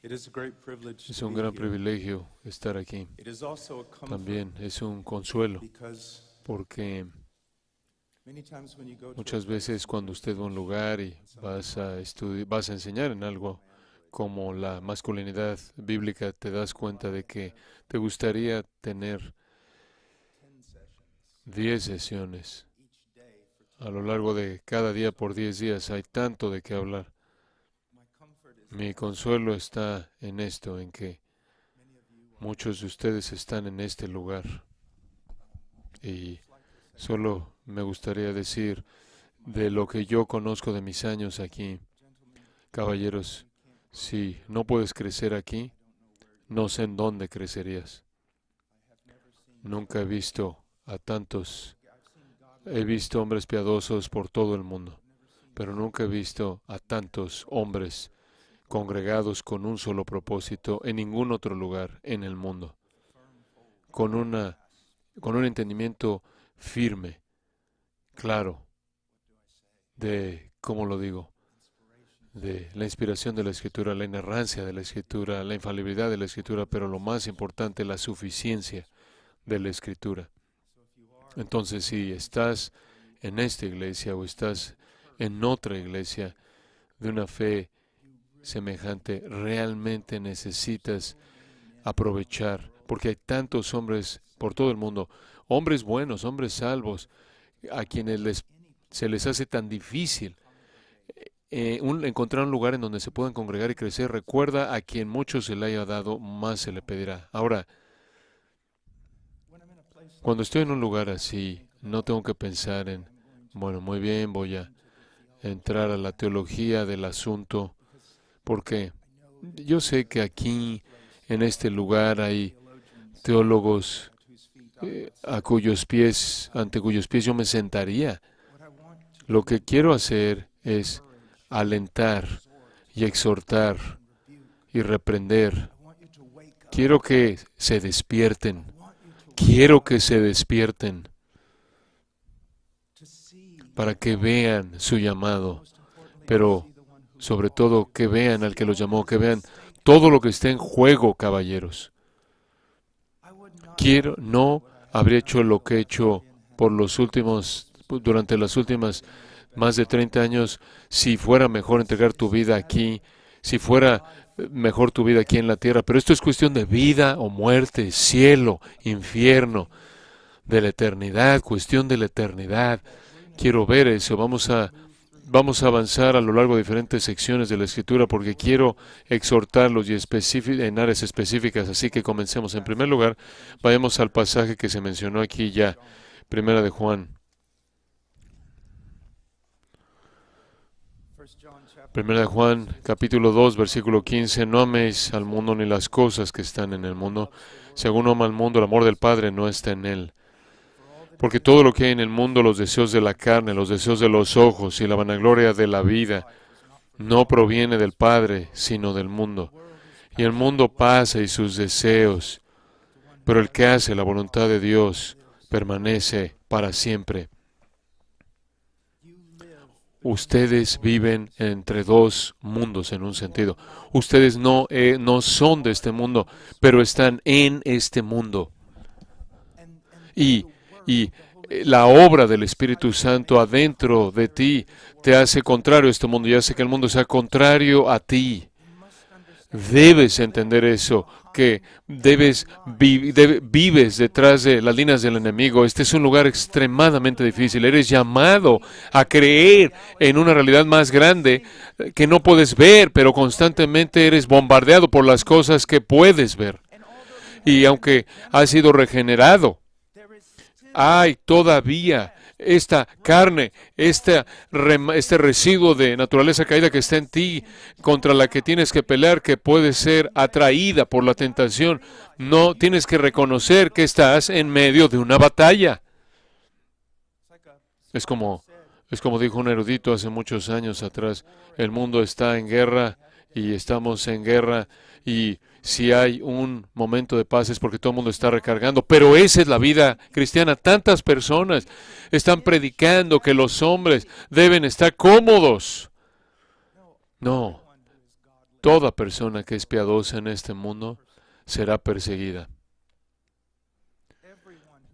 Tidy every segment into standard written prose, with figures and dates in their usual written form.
Es un gran privilegio estar aquí. También es un consuelo, porque muchas veces cuando usted va a un lugar y vas a enseñar en algo como la masculinidad bíblica, te das cuenta de que te gustaría tener 10 sesiones. A lo largo de cada día por 10 días hay tanto de qué hablar. Mi consuelo está en esto, en que muchos de ustedes están en este lugar. Y solo me gustaría decir de lo que yo conozco de mis años aquí. Caballeros, si no puedes crecer aquí, no sé en dónde crecerías. Nunca he visto a tantos. He visto hombres piadosos por todo el mundo, pero nunca he visto a tantos hombres congregados con un solo propósito en ningún otro lugar en el mundo, con un entendimiento firme, claro, de, ¿cómo lo digo?, de la inspiración de la Escritura, la inerrancia de la Escritura, la infalibilidad de la Escritura, pero lo más importante, la suficiencia de la Escritura. Entonces, si estás en esta iglesia o estás en otra iglesia de una fe semejante, realmente necesitas aprovechar, porque hay tantos hombres por todo el mundo, hombres buenos, hombres salvos, a quienes se les hace tan difícil encontrar un lugar en donde se puedan congregar y crecer. Recuerda, a quien mucho se le haya dado, más se le pedirá. Ahora, cuando estoy en un lugar así, no tengo que pensar en, bueno, muy bien, voy a entrar a la teología del asunto, porque yo sé que aquí, en este lugar, hay teólogos ante cuyos pies yo me sentaría. Lo que quiero hacer es alentar y exhortar y reprender. Quiero que se despierten. Quiero que se despierten para que vean su llamado, pero sobre todo que vean al que los llamó, que vean todo lo que está en juego, caballeros. No habría hecho lo que he hecho durante las últimas más de 30 años, si fuera mejor entregar tu vida aquí, si fuera mejor tu vida aquí en la tierra. Pero esto es cuestión de vida o muerte, cielo, infierno, de la eternidad, cuestión de la eternidad. Quiero ver eso. Vamos a avanzar a lo largo de diferentes secciones de la Escritura porque quiero exhortarlos en áreas específicas. Así que comencemos. En primer lugar, vayamos al pasaje que se mencionó aquí ya, Primera de Juan. Primera de Juan, capítulo 2, versículo 15. No améis al mundo ni las cosas que están en el mundo. Si alguno ama al mundo, el amor del Padre no está en él. Porque todo lo que hay en el mundo, los deseos de la carne, los deseos de los ojos y la vanagloria de la vida, no proviene del Padre, sino del mundo. Y el mundo pasa y sus deseos, pero el que hace la voluntad de Dios permanece para siempre. Ustedes viven entre dos mundos en un sentido. Ustedes no son de este mundo, pero están en este mundo. Y la obra del Espíritu Santo adentro de ti te hace contrario a este mundo y hace que el mundo sea contrario a ti. Debes entender eso, que vives detrás de las líneas del enemigo. Este es un lugar extremadamente difícil. Eres llamado a creer en una realidad más grande que no puedes ver, pero constantemente eres bombardeado por las cosas que puedes ver. Y aunque has sido regenerado, hay todavía esta carne, este residuo de naturaleza caída que está en ti, contra la que tienes que pelear, que puede ser atraída por la tentación. No tienes que reconocer que estás en medio de una batalla. Es como dijo un erudito hace muchos años atrás, el mundo está en guerra y estamos en guerra, y si hay un momento de paz es porque todo el mundo está recargando. Pero esa es la vida cristiana. Tantas personas están predicando que los hombres deben estar cómodos. No, Toda persona que es piadosa en este mundo será perseguida.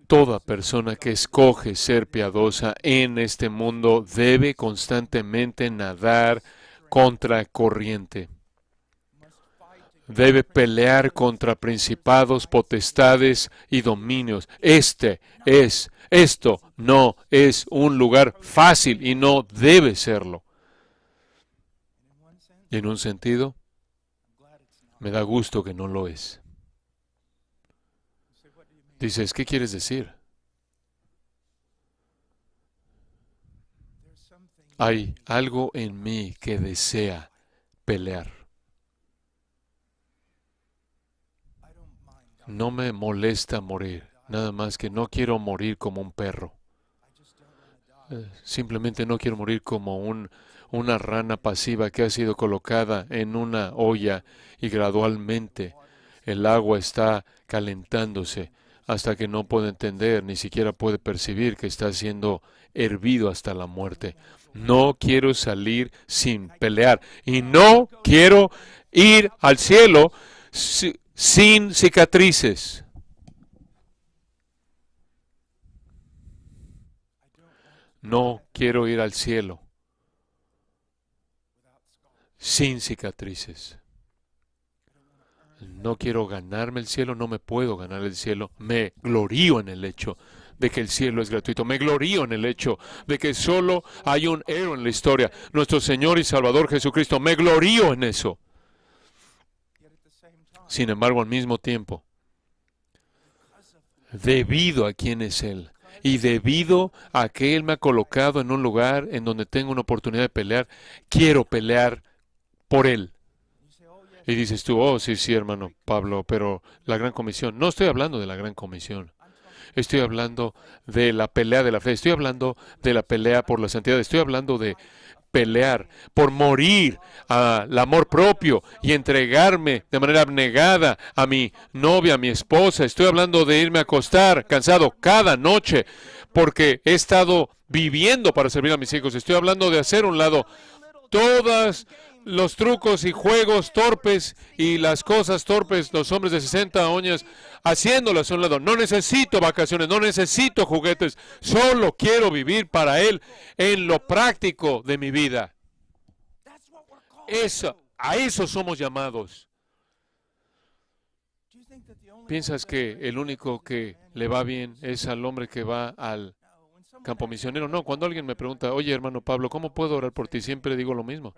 Toda persona que escoge ser piadosa en este mundo debe constantemente nadar contra corriente. Debe pelear contra principados, potestades y dominios. Esto no es un lugar fácil y no debe serlo. Y en un sentido, me da gusto que no lo es. Dices, ¿qué quieres decir? Hay algo en mí que desea pelear. No me molesta morir, nada más que no quiero morir como un perro. Simplemente no quiero morir como una rana pasiva que ha sido colocada en una olla y gradualmente el agua está calentándose hasta que no puede entender, ni siquiera puede percibir que está siendo hervido hasta la muerte. No quiero salir sin pelear y no quiero ir al cielo sin cicatrices. No quiero ir al cielo sin cicatrices. No quiero ganarme el cielo, no me puedo ganar el cielo. Me glorío en el hecho de que el cielo es gratuito. Me glorío en el hecho de que solo hay un héroe en la historia, nuestro Señor y Salvador Jesucristo. Me glorío en eso. Sin embargo, al mismo tiempo, debido a quién es Él y debido a que Él me ha colocado en un lugar en donde tengo una oportunidad de pelear, quiero pelear por Él. Y dices tú, oh, sí, sí, hermano Pablo, pero la gran comisión. No estoy hablando de la gran comisión. Estoy hablando de la pelea de la fe. Estoy hablando de la pelea por la santidad. Estoy hablando de pelear por morir al amor propio y entregarme de manera abnegada a mi novia, a mi esposa. Estoy hablando de irme a acostar cansado cada noche porque he estado viviendo para servir a mis hijos. Estoy hablando de hacer a un lado todos los trucos y juegos torpes y las cosas torpes, los hombres de 60 años haciéndolas a un lado. No necesito vacaciones, no necesito juguetes, solo quiero vivir para Él en lo práctico de mi vida. A eso somos llamados. ¿Piensas que el único que le va bien es al hombre que va al campo misionero? No, cuando alguien me pregunta, oye hermano Pablo, ¿cómo puedo orar por ti? Siempre digo lo mismo.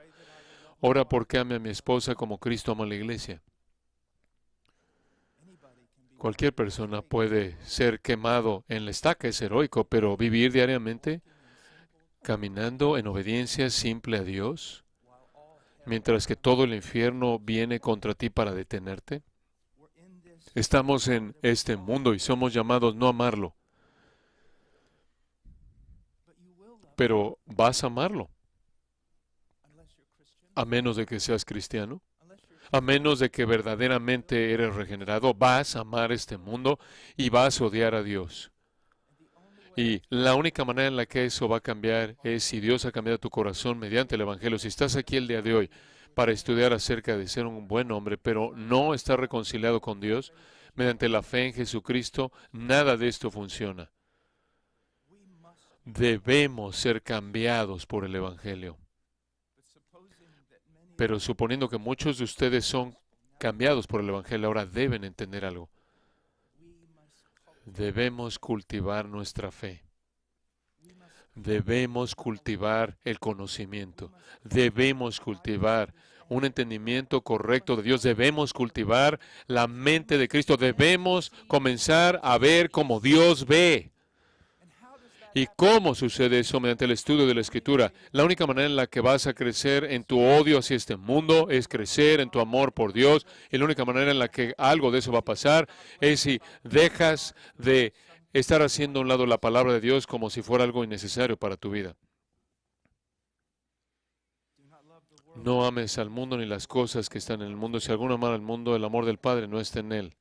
Ora porque ame a mi esposa como Cristo ama a la iglesia. Cualquier persona puede ser quemado en la estaca, es heroico, pero vivir diariamente caminando en obediencia simple a Dios, mientras que todo el infierno viene contra ti para detenerte. Estamos en este mundo y somos llamados no a amarlo, pero vas a amarlo, a menos de que seas cristiano. A menos de que verdaderamente eres regenerado, vas a amar este mundo y vas a odiar a Dios. Y la única manera en la que eso va a cambiar es si Dios ha cambiado tu corazón mediante el Evangelio. Si estás aquí el día de hoy para estudiar acerca de ser un buen hombre, pero no estás reconciliado con Dios, mediante la fe en Jesucristo, nada de esto funciona. Debemos ser cambiados por el Evangelio. Pero suponiendo que muchos de ustedes son cambiados por el Evangelio, ahora deben entender algo. Debemos cultivar nuestra fe. Debemos cultivar el conocimiento. Debemos cultivar un entendimiento correcto de Dios. Debemos cultivar la mente de Cristo. Debemos comenzar a ver como Dios ve. ¿Y cómo sucede eso? Mediante el estudio de la Escritura. La única manera en la que vas a crecer en tu odio hacia este mundo es crecer en tu amor por Dios. Y la única manera en la que algo de eso va a pasar es si dejas de estar haciendo a un lado la palabra de Dios como si fuera algo innecesario para tu vida. No ames al mundo ni las cosas que están en el mundo. Si alguno ama al mundo, el amor del Padre no está en él.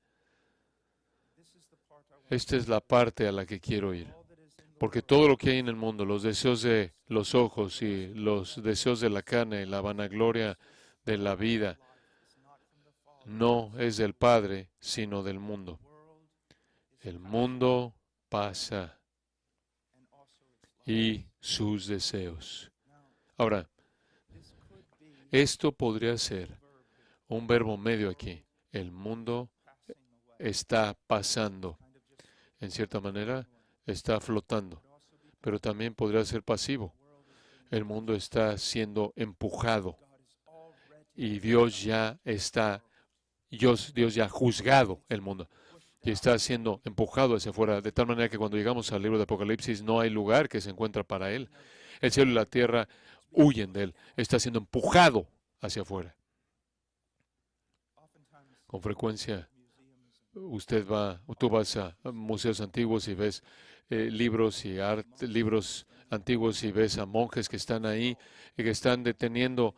Esta es la parte a la que quiero ir. Porque todo lo que hay en el mundo, los deseos de los ojos y los deseos de la carne, la vanagloria de la vida, no es del Padre, sino del mundo. El mundo pasa y sus deseos. Ahora, esto podría ser un verbo medio aquí. El mundo está pasando. En cierta manera, está flotando. Pero también podría ser pasivo. El mundo está siendo empujado. Y Dios ya ha juzgado el mundo. Y está siendo empujado hacia afuera. De tal manera que cuando llegamos al libro de Apocalipsis no hay lugar que se encuentra para Él. El cielo y la tierra huyen de Él. Está siendo empujado hacia afuera. Con frecuencia tú vas a museos antiguos y ves libros antiguos y ves a monjes que están ahí y que están deteniendo,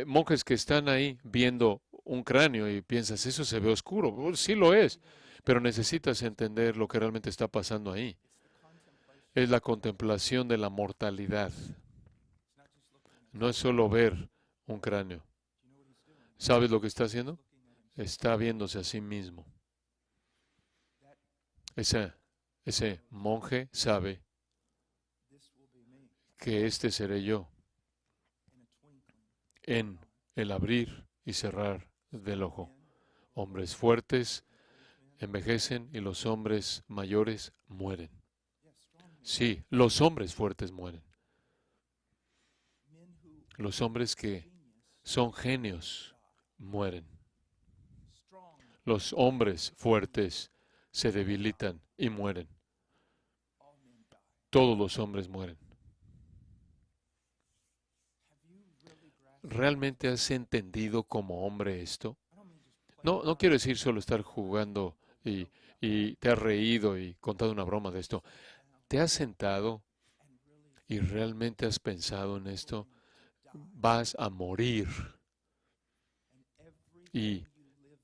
monjes que están ahí viendo un cráneo y piensas, eso se ve oscuro. Pues sí lo es, pero necesitas entender lo que realmente está pasando ahí. Es la contemplación de la mortalidad. No es solo ver un cráneo. ¿Sabes lo que está haciendo? Está viéndose a sí mismo. Ese monje sabe que este seré yo en el abrir y cerrar del ojo. Hombres fuertes envejecen y los hombres mayores mueren. Sí, los hombres fuertes mueren. Los hombres que son genios mueren. Los hombres fuertes se debilitan y mueren. Todos los hombres mueren. ¿Realmente has entendido como hombre esto? No quiero decir solo estar jugando y te has reído y contado una broma de esto. ¿Te has sentado y realmente has pensado en esto? Vas a morir y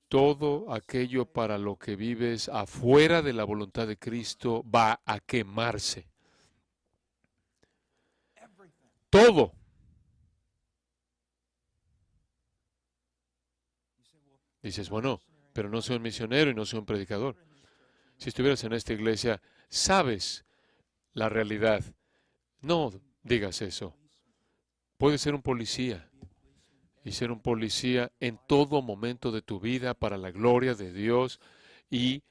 todo aquello para lo que vives afuera de la voluntad de Cristo va a quemarse. Todo. Dices, bueno, pero no soy un misionero y no soy un predicador. Si estuvieras en esta iglesia, sabes la realidad. No digas eso. Puedes ser un policía y ser un policía en todo momento de tu vida para la gloria de Dios y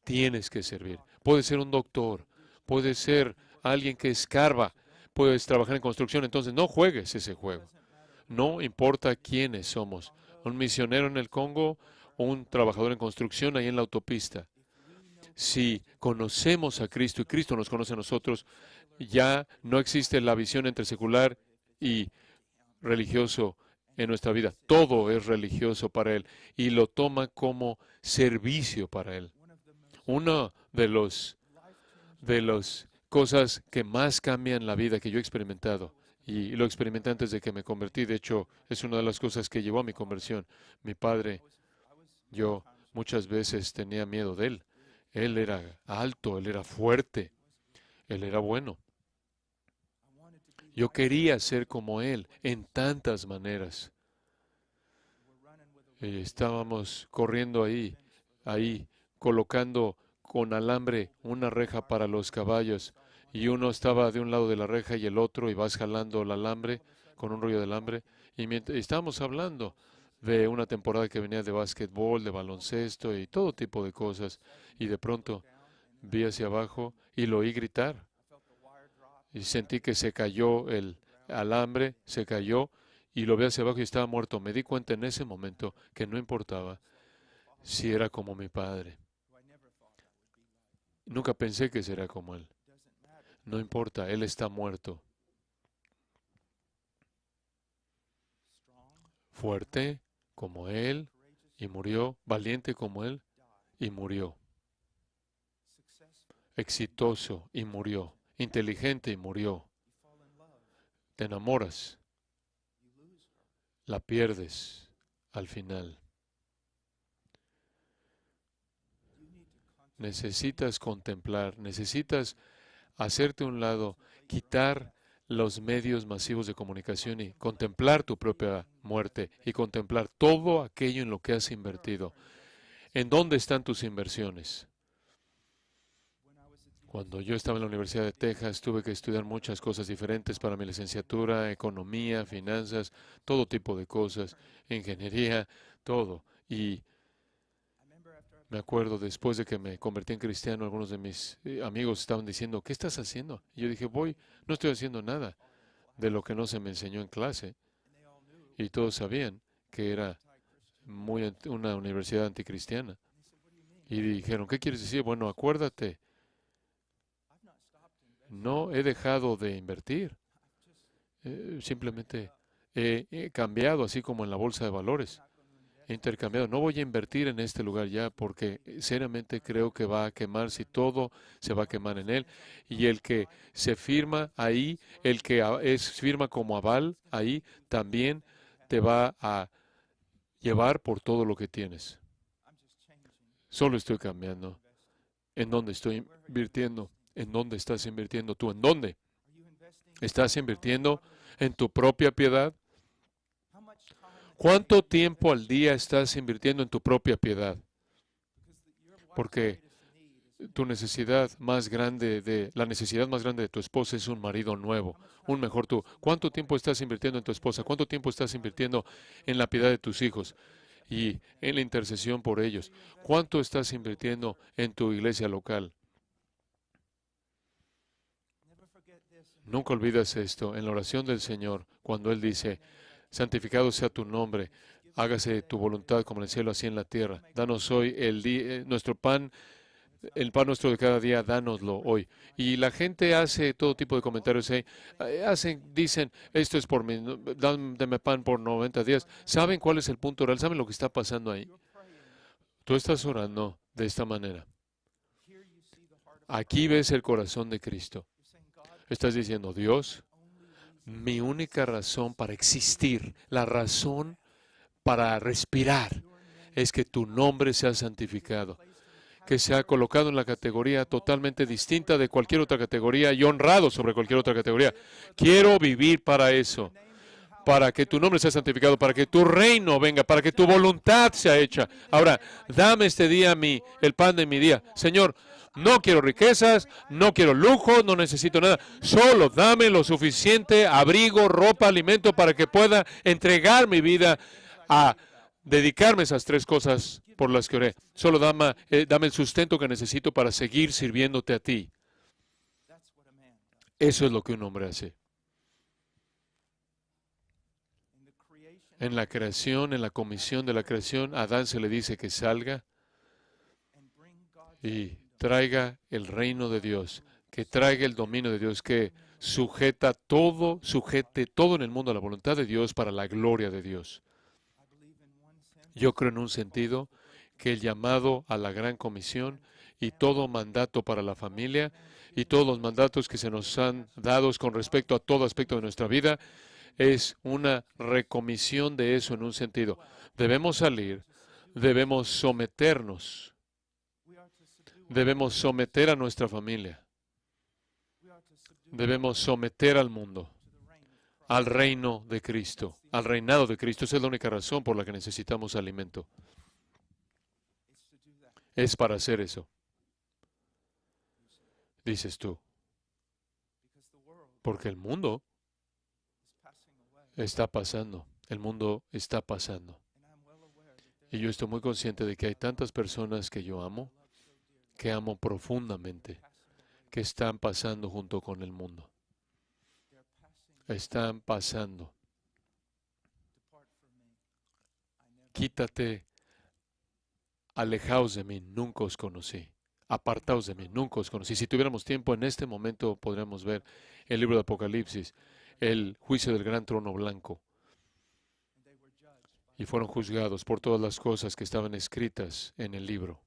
tienes que servir. Puedes ser un doctor, puedes ser alguien que escarba, puedes trabajar en construcción, entonces no juegues ese juego. No importa quiénes somos, un misionero en el Congo o un trabajador en construcción ahí en la autopista. Si conocemos a Cristo y Cristo nos conoce a nosotros, ya no existe la visión entre secular y religioso en nuestra vida. Todo es religioso para Él y lo toma como servicio para Él. Una de las cosas que más cambian la vida que yo he experimentado, y lo experimenté antes de que me convertí, de hecho, es una de las cosas que llevó a mi conversión. Mi padre, yo muchas veces tenía miedo de él. Él era alto, él era fuerte, él era bueno. Yo quería ser como él en tantas maneras. Estábamos corriendo ahí, colocando con alambre una reja para los caballos, y uno estaba de un lado de la reja y el otro, y vas jalando el alambre con un rollo de alambre. Y estábamos hablando de una temporada que venía de básquetbol, de baloncesto y todo tipo de cosas, y de pronto vi hacia abajo y lo oí gritar, y sentí que se cayó el alambre, se cayó, y lo vi hacia abajo y estaba muerto. Me di cuenta en ese momento que no importaba si era como mi padre. Nunca pensé que sería como él. No importa, él está muerto. Fuerte como él y murió. Valiente como él y murió. Exitoso y murió. Inteligente y murió. Te enamoras, la pierdes al final. Necesitas contemplar, necesitas hacerte a un lado, quitar los medios masivos de comunicación y contemplar tu propia muerte y contemplar todo aquello en lo que has invertido. ¿En dónde están tus inversiones? Cuando yo estaba en la Universidad de Texas, tuve que estudiar muchas cosas diferentes para mi licenciatura, economía, finanzas, todo tipo de cosas, ingeniería, todo. Y me acuerdo, después de que me convertí en cristiano, algunos de mis amigos estaban diciendo, ¿qué estás haciendo? Y yo dije, no estoy haciendo nada de lo que no se me enseñó en clase. Y todos sabían que era una universidad anticristiana. Y dijeron, ¿qué quieres decir? Bueno, acuérdate, no he dejado de invertir. Simplemente he cambiado, así como en la bolsa de valores. He intercambiado. No voy a invertir en este lugar ya porque seriamente creo que va a quemar si todo se va a quemar en él. Y el que se firma ahí, el que firma como aval ahí, también te va a llevar por todo lo que tienes. Solo estoy cambiando. ¿En dónde estoy invirtiendo? ¿En dónde estás invirtiendo tú? ¿En dónde? ¿Estás invirtiendo en tu propia piedad? ¿Cuánto tiempo al día estás invirtiendo en tu propia piedad? Porque la necesidad más grande de tu esposa es un marido nuevo, un mejor tú. ¿Cuánto tiempo estás invirtiendo en tu esposa? ¿Cuánto tiempo estás invirtiendo en la piedad de tus hijos y en la intercesión por ellos? ¿Cuánto estás invirtiendo en tu iglesia local? Nunca olvides esto, en la oración del Señor, cuando Él dice, santificado sea tu nombre, hágase tu voluntad como en el cielo, así en la tierra. Danos hoy nuestro pan, el pan nuestro de cada día, dánoslo hoy. Y la gente hace todo tipo de comentarios ahí. Dicen, esto es por mí, dame pan por 90 días. ¿Saben cuál es el punto real? ¿Saben lo que está pasando ahí? Tú estás orando de esta manera. Aquí ves el corazón de Cristo. Estás diciendo, Dios, mi única razón para existir, la razón para respirar, es que tu nombre sea santificado, que sea colocado en la categoría totalmente distinta de cualquier otra categoría y honrado sobre cualquier otra categoría. Quiero vivir para eso, para que tu nombre sea santificado, para que tu reino venga, para que tu voluntad sea hecha. Ahora, dame este día el pan de mi día. Señor, no quiero riquezas, no quiero lujo, no necesito nada. Solo dame lo suficiente, abrigo, ropa, alimento, para que pueda entregar mi vida a dedicarme a esas tres cosas por las que oré. Solo dame el sustento que necesito para seguir sirviéndote a ti. Eso es lo que un hombre hace. En la creación, en la comisión de la creación, a Adán se le dice que salga y traiga el reino de Dios, que traiga el dominio de Dios, que sujete todo en el mundo a la voluntad de Dios para la gloria de Dios. Yo creo en un sentido que el llamado a la gran comisión y todo mandato para la familia y todos los mandatos que se nos han dado con respecto a todo aspecto de nuestra vida es una recomisión de eso en un sentido. Debemos salir, debemos someternos. Debemos someter a nuestra familia. Debemos someter al mundo, al reino de Cristo, al reinado de Cristo. Esa es la única razón por la que necesitamos alimento. Es para hacer eso. Dices tú. Porque el mundo está pasando. El mundo está pasando. Y yo estoy muy consciente de que hay tantas personas que yo amo, que amo profundamente, que están pasando junto con el mundo. Están pasando. Quítate, alejaos de mí, nunca os conocí. Apartaos de mí, nunca os conocí. Si tuviéramos tiempo en este momento podríamos ver el libro de Apocalipsis, el juicio del gran trono blanco. Y fueron juzgados por todas las cosas que estaban escritas en el libro.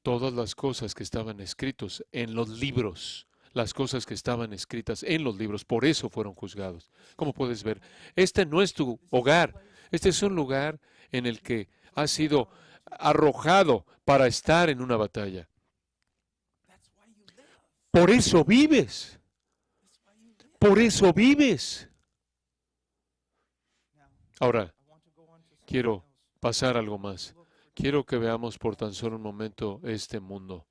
Todas las cosas que estaban escritas en los libros, las cosas que estaban escritas en los libros, por eso fueron juzgados. Como puedes ver, este no es tu hogar, este es un lugar en el que has sido arrojado para estar en una batalla. Por eso vives. Por eso vives. Ahora, quiero pasar algo más. Quiero que veamos por tan solo un momento este mundo.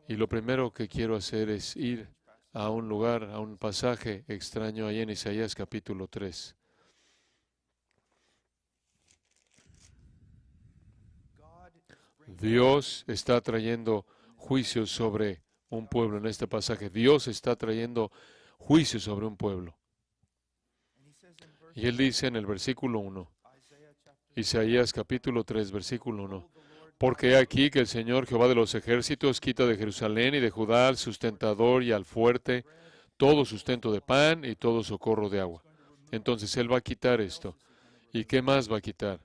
Y lo primero que quiero hacer es ir a un lugar, a un pasaje extraño ahí en Isaías capítulo 3. Dios está trayendo juicio sobre un pueblo en este pasaje. Dios está trayendo juicio sobre un pueblo. Y Él dice en el versículo 1, Isaías capítulo 3, versículo 1, porque he aquí que el Señor Jehová de los ejércitos quita de Jerusalén y de Judá al sustentador y al fuerte todo sustento de pan y todo socorro de agua. Entonces Él va a quitar esto. ¿Y qué más va a quitar?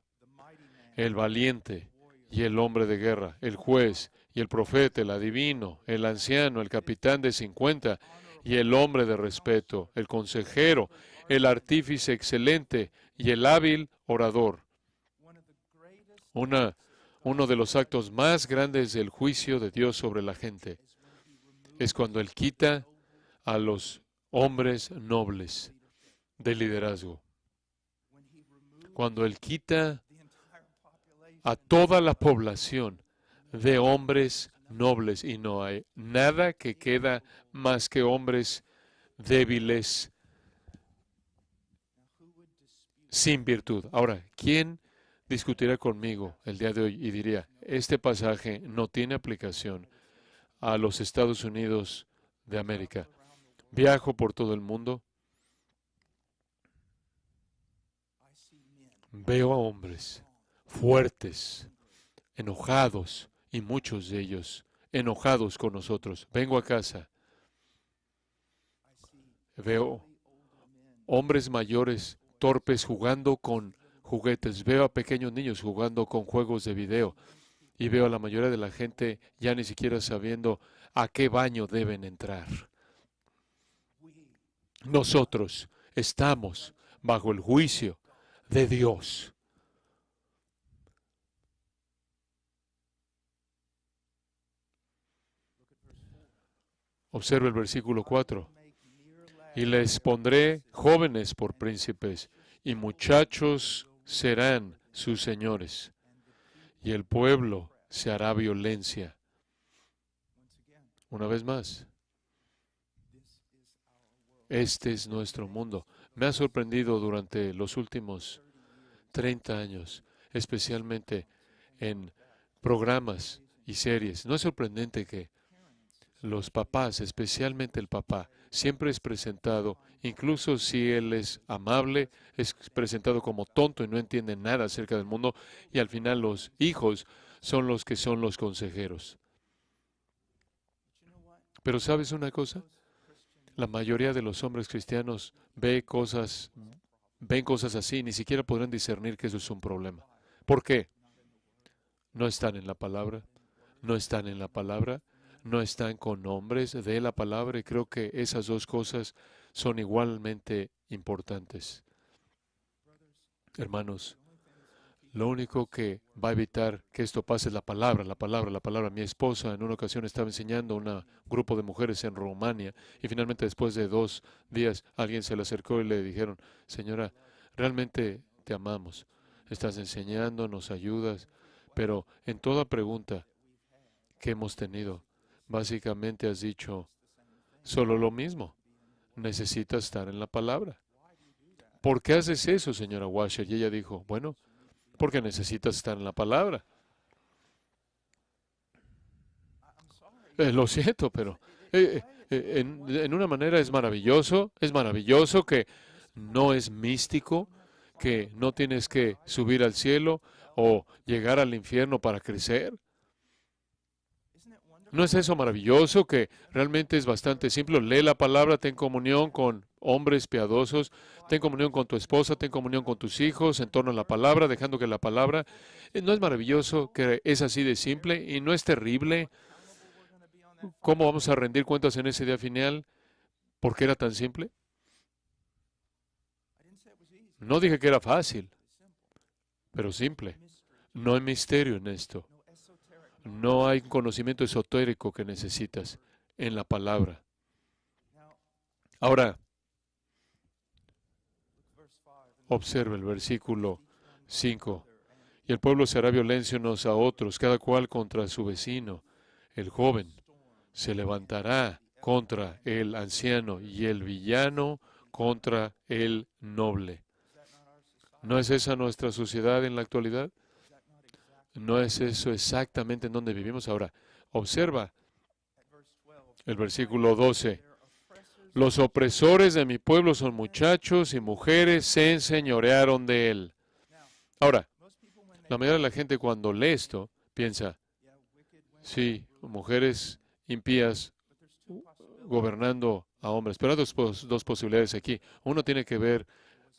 El valiente y el hombre de guerra, el juez y el profeta, el adivino, el anciano, el capitán de 50 y el hombre de respeto, el consejero, el artífice excelente y el hábil orador. Uno de los actos más grandes del juicio de Dios sobre la gente es cuando Él quita a los hombres nobles de liderazgo. Cuando Él quita a toda la población de hombres nobles y no hay nada que queda más que hombres débiles sin virtud. Ahora, ¿quién discutirá conmigo el día de hoy y diría, este pasaje no tiene aplicación a los Estados Unidos de América? Viajo por todo el mundo, veo a hombres fuertes, enojados, y muchos de ellos enojados con nosotros. Vengo a casa, veo hombres mayores torpes jugando con juguetes, veo a pequeños niños jugando con juegos de video y veo a la mayoría de la gente ya ni siquiera sabiendo a qué baño deben entrar. Nosotros estamos bajo el juicio de Dios. Observa el versículo 4. Y les pondré jóvenes por príncipes, y muchachos serán sus señores, y el pueblo se hará violencia. Una vez más, este es nuestro mundo. Me ha sorprendido durante los últimos 30 años, especialmente en programas y series. ¿No es sorprendente que los papás, especialmente el papá, siempre es presentado, incluso si él es amable, es presentado como tonto y no entiende nada acerca del mundo, y al final los hijos son los que son los consejeros? Pero ¿sabes una cosa? La mayoría de los hombres cristianos ven cosas así, ni siquiera podrán discernir que eso es un problema. ¿Por qué? No están en la palabra, no están en la palabra, no están con hombres de la palabra, y creo que esas dos cosas son igualmente importantes. Hermanos, lo único que va a evitar que esto pase es la palabra, la palabra, la palabra. Mi esposa en una ocasión estaba enseñando a un grupo de mujeres en Rumania y finalmente después de 2 días alguien se le acercó y le dijeron, señora, realmente te amamos, estás enseñando, nos ayudas, pero en toda pregunta que hemos tenido, básicamente has dicho solo lo mismo. Necesitas estar en la palabra. ¿Por qué haces eso, señora Washer? Y ella dijo, bueno, porque necesitas estar en la palabra. Lo siento, pero en una manera es maravilloso que no es místico, que no tienes que subir al cielo o llegar al infierno para crecer. ¿No es eso maravilloso que realmente es bastante simple? Lee la palabra, ten comunión con hombres piadosos, ten comunión con tu esposa, ten comunión con tus hijos en torno a la palabra, dejando que la palabra... ¿No es maravilloso que es así de simple y no es terrible? ¿Cómo vamos a rendir cuentas en ese día final? ¿Por qué era tan simple? No dije que era fácil, pero simple. No hay misterio en esto. No hay conocimiento esotérico que necesitas en la palabra. Ahora, observe el versículo 5. Y el pueblo se hará violencia unos a otros, cada cual contra su vecino. El joven se levantará contra el anciano y el villano contra el noble. ¿No es esa nuestra sociedad en la actualidad? ¿No es eso exactamente en donde vivimos ahora? Observa el versículo 12. Los opresores de mi pueblo son muchachos y mujeres se enseñorearon de él. Ahora, la mayoría de la gente cuando lee esto piensa, sí, mujeres impías gobernando a hombres. Pero hay dos posibilidades aquí. Uno tiene que ver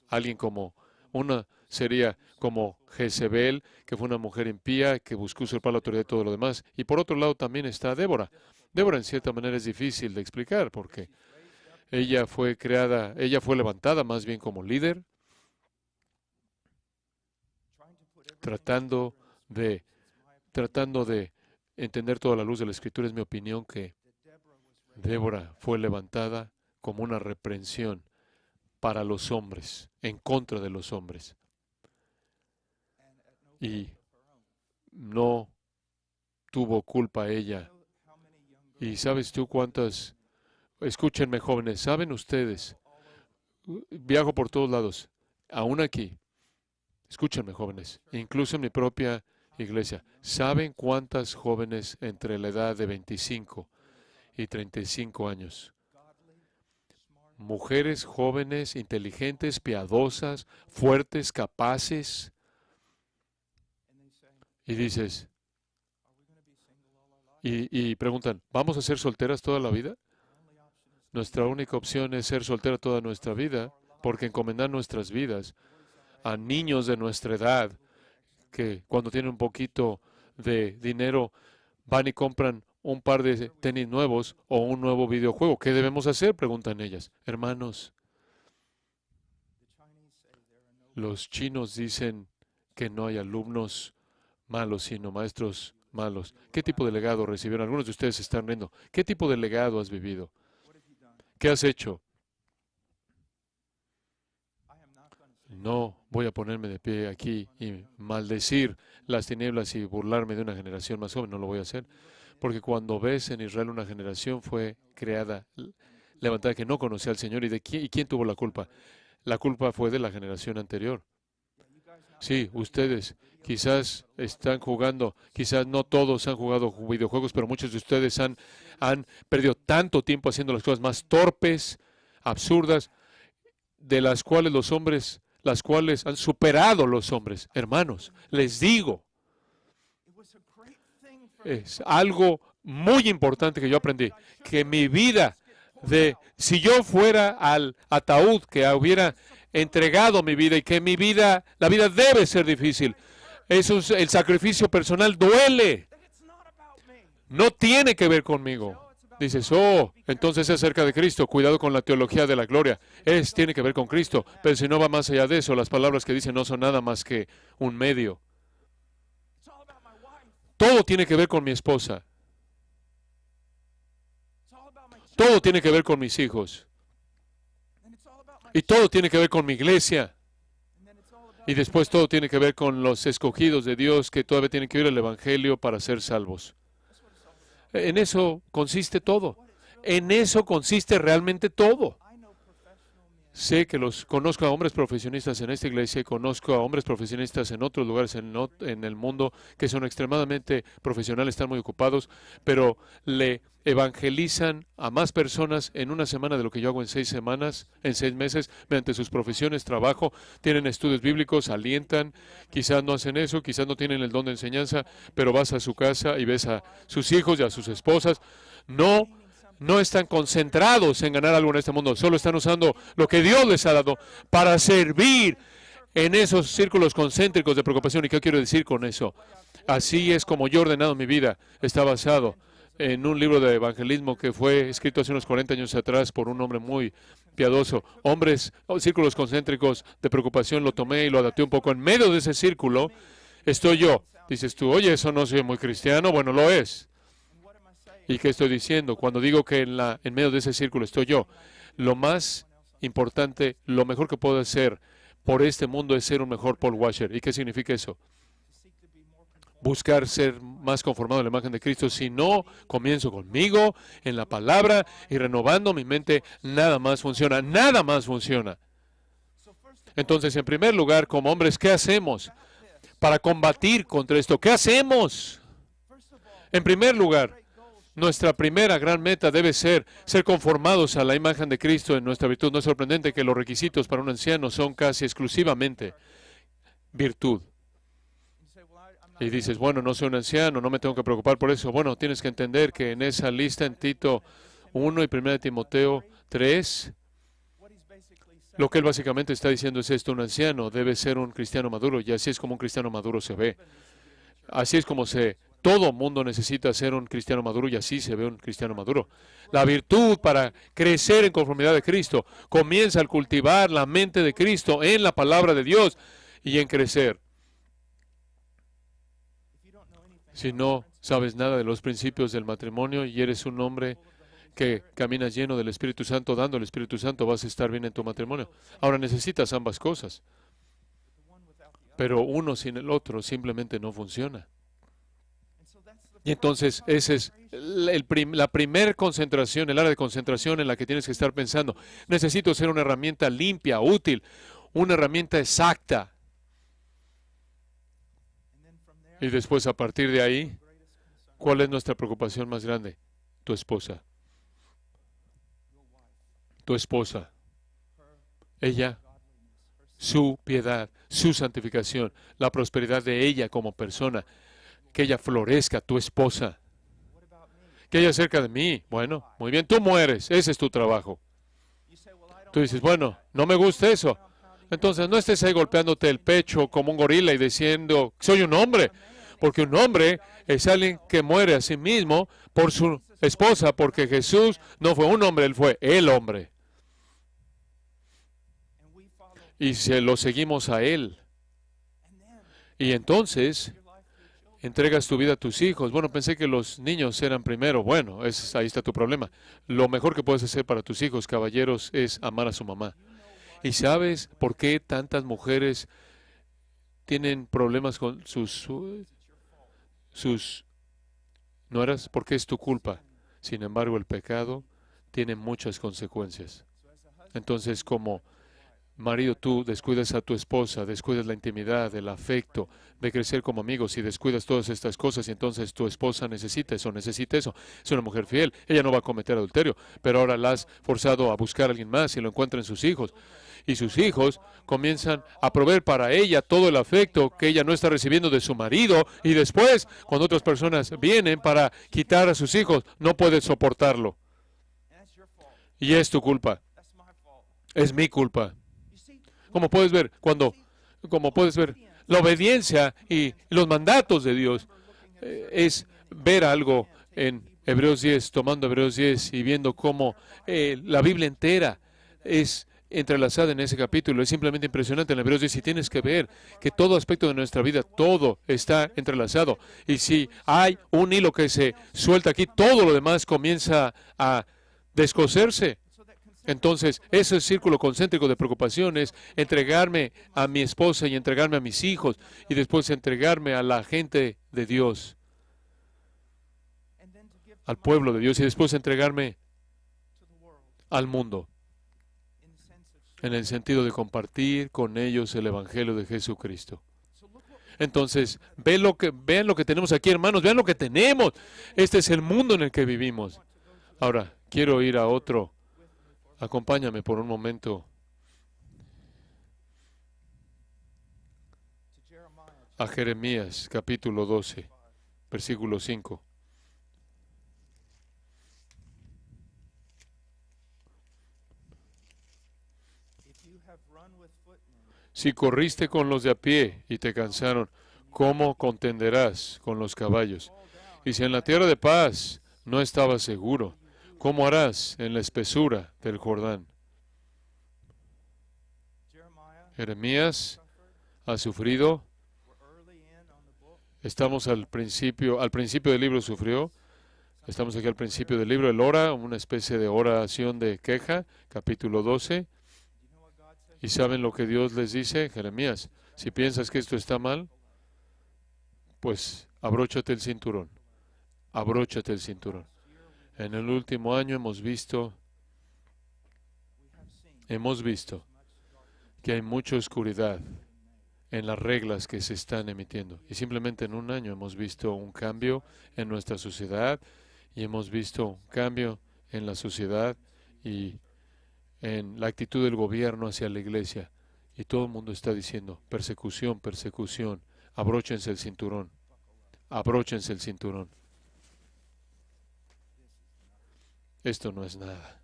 a alguien como, una sería como Jezebel, que fue una mujer impía, que buscó usurpar la autoridad y todo lo demás. Y por otro lado también está Débora. Débora en cierta manera es difícil de explicar porque ella fue levantada más bien como líder, tratando de entender toda la luz de la Escritura. Es mi opinión que Débora fue levantada como una reprensión para los hombres, en contra de los hombres. Y no tuvo culpa ella. ¿Y sabes tú cuántas? Escúchenme, jóvenes, ¿saben ustedes? Viajo por todos lados, aún aquí. Escúchenme, jóvenes, incluso en mi propia iglesia. ¿Saben cuántas jóvenes entre la edad de 25 y 35 años? Mujeres jóvenes, inteligentes, piadosas, fuertes, capaces. Y dices, y preguntan, ¿vamos a ser solteras toda la vida? Nuestra única opción es ser soltera toda nuestra vida, porque encomendar nuestras vidas a niños de nuestra edad, que cuando tienen un poquito de dinero van y compran un par de tenis nuevos o un nuevo videojuego. ¿Qué debemos hacer?, preguntan ellas. Hermanos, los chinos dicen que no hay alumnos malos, sino maestros malos. ¿Qué tipo de legado recibieron? Algunos de ustedes se están riendo. ¿Qué tipo de legado has vivido? ¿Qué has hecho? No voy a ponerme de pie aquí y maldecir las tinieblas y burlarme de una generación más joven. No lo voy a hacer. Porque cuando ves en Israel una generación fue creada, levantada, que no conocía al Señor. ¿Y quién tuvo la culpa? La culpa fue de la generación anterior. Sí, ustedes quizás están jugando, quizás no todos han jugado videojuegos, pero muchos de ustedes han perdido tanto tiempo haciendo las cosas más torpes, absurdas, de las cuales han superado los hombres. Hermanos, les digo, es algo muy importante que yo aprendí, que mi vida, si yo fuera al ataúd, que hubiera entregado mi vida y que la vida debe ser difícil. Eso es, el sacrificio personal duele. No tiene que ver conmigo. Dices, entonces es acerca de Cristo. Cuidado con la teología de la gloria. Tiene que ver con Cristo. Pero si no va más allá de eso, las palabras que dicen no son nada más que un medio. Todo tiene que ver con mi esposa. Todo tiene que ver con mis hijos. Y todo tiene que ver con mi iglesia. Y después todo tiene que ver con los escogidos de Dios que todavía tienen que oír el Evangelio para ser salvos. En eso consiste todo. En eso consiste realmente todo. Sé que conozco a hombres profesionistas en esta iglesia y conozco a hombres profesionistas en otros lugares en el mundo que son extremadamente profesionales, están muy ocupados, pero le evangelizan a más personas en una semana de lo que yo hago en 6 semanas, en 6 meses, mediante sus profesiones, trabajo, tienen estudios bíblicos, alientan, quizás no hacen eso, quizás no tienen el don de enseñanza, pero vas a su casa y ves a sus hijos y a sus esposas. No están concentrados en ganar algo en este mundo, solo están usando lo que Dios les ha dado para servir en esos círculos concéntricos de preocupación. ¿Y qué quiero decir con eso? Así es como yo he ordenado mi vida. Está basado en un libro de evangelismo que fue escrito hace unos 40 años atrás por un hombre muy piadoso. Círculos concéntricos de preocupación, lo tomé y lo adapté un poco. En medio de ese círculo estoy yo. Dices tú, oye, eso no soy muy cristiano. Bueno, lo es. ¿Y qué estoy diciendo? Cuando digo que en medio de ese círculo estoy yo, lo más importante, lo mejor que puedo hacer por este mundo es ser un mejor Paul Washer. ¿Y qué significa eso? Buscar ser más conformado a la imagen de Cristo. Si no comienzo conmigo en la palabra y renovando mi mente, nada más funciona. Nada más funciona. Entonces, en primer lugar, como hombres, ¿qué hacemos para combatir contra esto? ¿Qué hacemos? En primer lugar, nuestra primera gran meta debe ser conformados a la imagen de Cristo en nuestra virtud. No es sorprendente que los requisitos para un anciano son casi exclusivamente virtud. Y dices, bueno, no soy un anciano, no me tengo que preocupar por eso. Bueno, tienes que entender que en esa lista, en Tito 1 y 1 Timoteo 3, lo que él básicamente está diciendo es esto: un anciano debe ser un cristiano maduro, y así es como un cristiano maduro se ve. Así es como todo mundo necesita ser un cristiano maduro, y así se ve un cristiano maduro. La virtud para crecer en conformidad de Cristo comienza al cultivar la mente de Cristo en la palabra de Dios y en crecer. Si no sabes nada de los principios del matrimonio y eres un hombre que caminas lleno del Espíritu Santo, dando el Espíritu Santo, vas a estar bien en tu matrimonio. Ahora necesitas ambas cosas, pero uno sin el otro simplemente no funciona. Y entonces esa es la primera concentración, el área de concentración en la que tienes que estar pensando. Necesito ser una herramienta limpia, útil, una herramienta exacta. Y después, a partir de ahí, ¿cuál es nuestra preocupación más grande? Tu esposa. Tu esposa. Ella, su piedad, su santificación, la prosperidad de ella como persona, que ella florezca, tu esposa. ¿Qué hay acerca de mí? Bueno, muy bien, tú mueres, ese es tu trabajo. Tú dices, bueno, no me gusta eso. Entonces no estés ahí golpeándote el pecho como un gorila y diciendo, soy un hombre. Porque un hombre es alguien que muere a sí mismo por su esposa, porque Jesús no fue un hombre, Él fue el hombre. Y lo seguimos a Él. Y entonces entregas tu vida a tus hijos. Bueno, pensé que los niños eran primero. Bueno, ahí está tu problema. Lo mejor que puedes hacer para tus hijos, caballeros, es amar a su mamá. ¿Y sabes por qué tantas mujeres tienen problemas con sus nueras? Porque es tu culpa. Sin embargo, el pecado tiene muchas consecuencias. Entonces, como marido, tú descuidas a tu esposa, descuidas la intimidad, el afecto, de crecer como amigos, y descuidas todas estas cosas, y entonces tu esposa necesita eso, Es una mujer fiel, ella no va a cometer adulterio, pero ahora la has forzado a buscar a alguien más y lo encuentra en sus hijos. Y sus hijos comienzan a proveer para ella todo el afecto que ella no está recibiendo de su marido, y después, cuando otras personas vienen para quitar a sus hijos, no puede soportarlo. Y es tu culpa. Es mi culpa. Como puedes ver, la obediencia y los mandatos de Dios es ver algo en Hebreos 10, tomando Hebreos 10 y viendo cómo la Biblia entera es entrelazada en ese capítulo. Es simplemente impresionante en Hebreos 10, y tienes que ver que todo aspecto de nuestra vida, todo está entrelazado. Y si hay un hilo que se suelta aquí, todo lo demás comienza a descoserse. Entonces, ese círculo concéntrico de preocupaciones, entregarme a mi esposa y entregarme a mis hijos, y después entregarme a la gente de Dios, al pueblo de Dios, y después entregarme al mundo, en el sentido de compartir con ellos el Evangelio de Jesucristo. Entonces, vean lo que tenemos aquí, hermanos, vean lo que tenemos. Este es el mundo en el que vivimos. Ahora, quiero ir a otro. Acompáñame por un momento a Jeremías, capítulo 12, versículo 5. Si corriste con los de a pie y te cansaron, ¿cómo contenderás con los caballos? Y si en la tierra de paz no estabas seguro, ¿cómo harás en la espesura del Jordán? Jeremías ha sufrido. Estamos al principio del libro sufrió. Estamos aquí al principio del libro, el ora, una especie de oración de queja, capítulo 12. ¿Y saben lo que Dios les dice? Jeremías, si piensas que esto está mal, pues abróchate el cinturón, abróchate el cinturón. En el último año hemos visto que hay mucha oscuridad en las reglas que se están emitiendo. Y simplemente en un año hemos visto un cambio en nuestra sociedad y hemos visto un cambio en la sociedad y en la actitud del gobierno hacia la iglesia. Y todo el mundo está diciendo, persecución, persecución, abróchense el cinturón, abróchense el cinturón. Esto no es nada.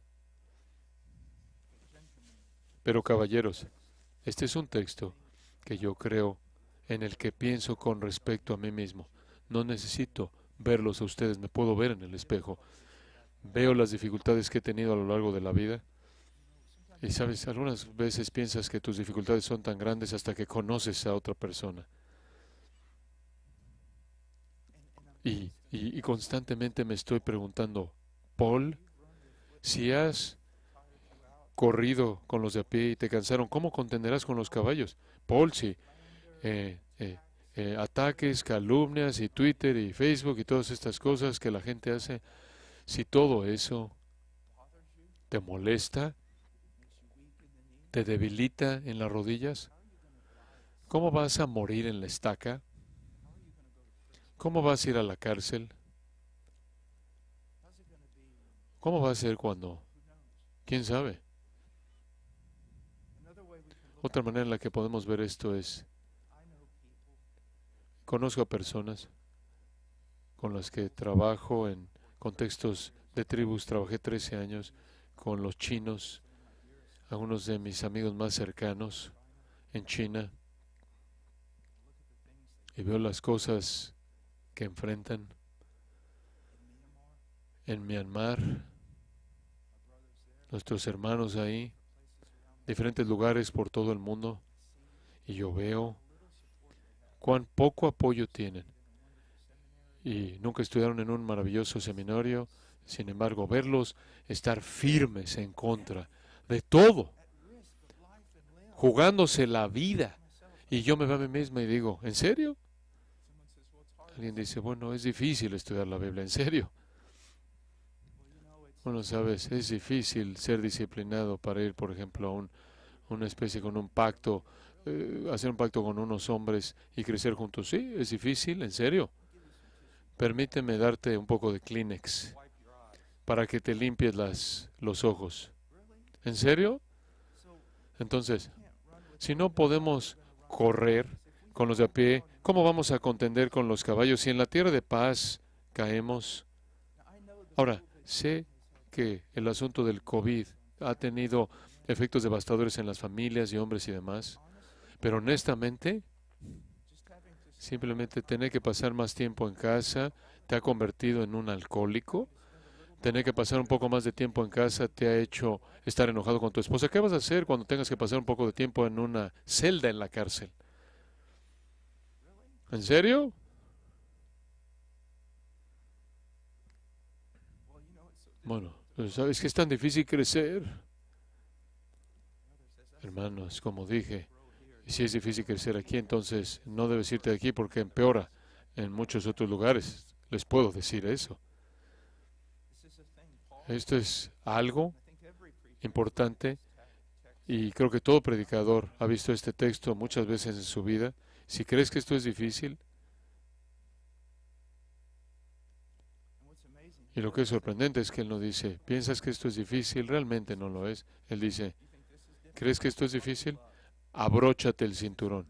Pero caballeros, este es un texto que yo creo en el que pienso con respecto a mí mismo. No necesito verlos a ustedes, me puedo ver en el espejo. Veo las dificultades que he tenido a lo largo de la vida. Y sabes, algunas veces piensas que tus dificultades son tan grandes hasta que conoces a otra persona. Y constantemente me estoy preguntando, Paul, si has corrido con los de a pie y te cansaron, ¿cómo contenderás con los caballos? Paul, si ataques, calumnias y Twitter y Facebook y todas estas cosas que la gente hace, si todo eso te molesta, te debilita en las rodillas, ¿cómo vas a morir en la estaca? ¿Cómo vas a ir a la cárcel? ¿Cómo va a ser cuando? ¿Quién sabe? Otra manera en la que podemos ver esto es, conozco a personas con las que trabajo en contextos de tribus, trabajé 13 años con los chinos, algunos de mis amigos más cercanos en China, y veo las cosas que enfrentan en Myanmar, nuestros hermanos ahí, diferentes lugares por todo el mundo, y yo veo cuán poco apoyo tienen. Y nunca estudiaron en un maravilloso seminario, sin embargo, verlos estar firmes en contra de todo, jugándose la vida. Y yo me veo a mí mismo y digo, ¿en serio? Alguien dice, bueno, es difícil estudiar la Biblia, ¿en serio? Bueno, sabes, es difícil ser disciplinado para ir, por ejemplo, a una especie con un pacto, hacer un pacto con unos hombres y crecer juntos. Sí, es difícil, ¿en serio? Permíteme darte un poco de Kleenex para que te limpies los ojos. ¿En serio? Entonces, si no podemos correr con los de a pie, ¿cómo vamos a contender con los caballos si en la tierra de paz caemos? Ahora, sé que el asunto del COVID ha tenido efectos devastadores en las familias y hombres y demás, pero honestamente, simplemente tener que pasar más tiempo en casa te ha convertido en un alcohólico. Tener que pasar un poco más de tiempo en casa te ha hecho estar enojado con tu esposa. ¿Qué vas a hacer cuando tengas que pasar un poco de tiempo en una celda en la cárcel? ¿En serio? Bueno, ¿sabes que es tan difícil crecer? Hermanos, como dije, si es difícil crecer aquí, entonces no debes irte de aquí porque empeora en muchos otros lugares. Les puedo decir eso. Esto es algo importante y creo que todo predicador ha visto este texto muchas veces en su vida. Si crees que esto es difícil, y lo que es sorprendente es que él no dice, ¿piensas que esto es difícil? Realmente no lo es. Él dice, ¿crees que esto es difícil? Abróchate el cinturón,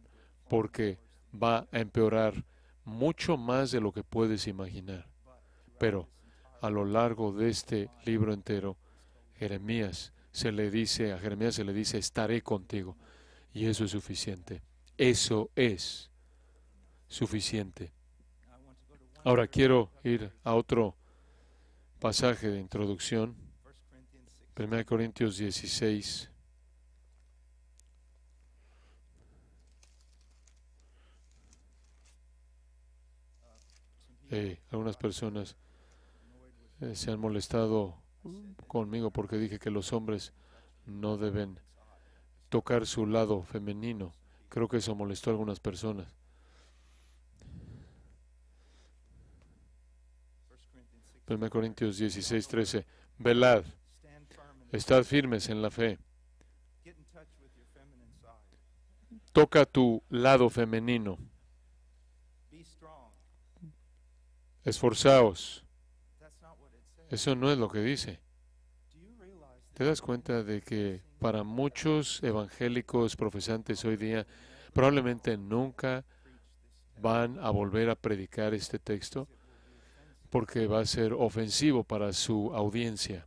porque va a empeorar mucho más de lo que puedes imaginar. Pero a lo largo de este libro entero, a Jeremías se le dice, estaré contigo. Y eso es suficiente. Eso es suficiente. Ahora quiero ir a otro pasaje de introducción, 1 Corintios 16. Algunas personas se han molestado conmigo porque dije que los hombres no deben tocar su lado femenino. Creo que eso molestó a algunas personas. 1 Corintios 16:13. Velad, estad firmes en la fe. Toca tu lado femenino. Esforzaos. Eso no es lo que dice. ¿Te das cuenta de que para muchos evangélicos profesantes hoy día probablemente nunca van a volver a predicar este texto porque va a ser ofensivo para su audiencia?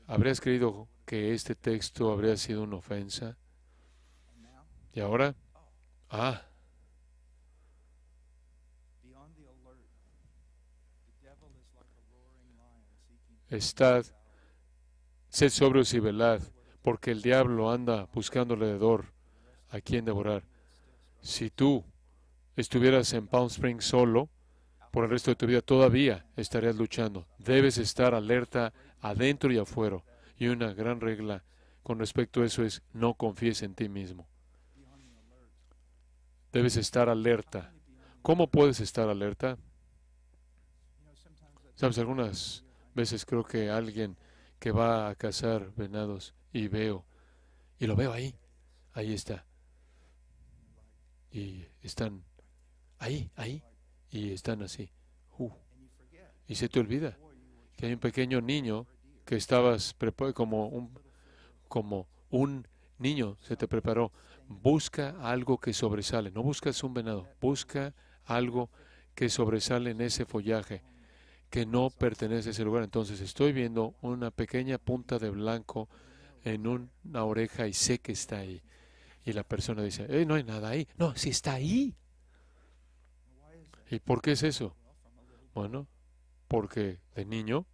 ¿Habrías creído que este texto habría sido una ofensa? ¿Y ahora? Estad, sed sobrios y velad, porque el diablo anda buscando alrededor a quien devorar. Si tú estuvieras en Palm Springs solo, por el resto de tu vida todavía estarías luchando. Debes estar alerta adentro y afuera. Y una gran regla con respecto a eso es: no confíes en ti mismo. Debes estar alerta. ¿Cómo puedes estar alerta? Sabes, algunas veces creo que alguien que va a cazar venados y lo veo ahí está. Y están ahí, y están así. Y se te olvida que hay un pequeño niño que estabas como un niño se te preparó. Busca algo que sobresale. No buscas un venado. Busca algo que sobresale en ese follaje, que no pertenece a ese lugar. Entonces estoy viendo una pequeña punta de blanco en una oreja y sé que está ahí. Y la persona dice: no hay nada ahí. No, sí está ahí. ¿Y por qué es eso? Bueno, porque de niño,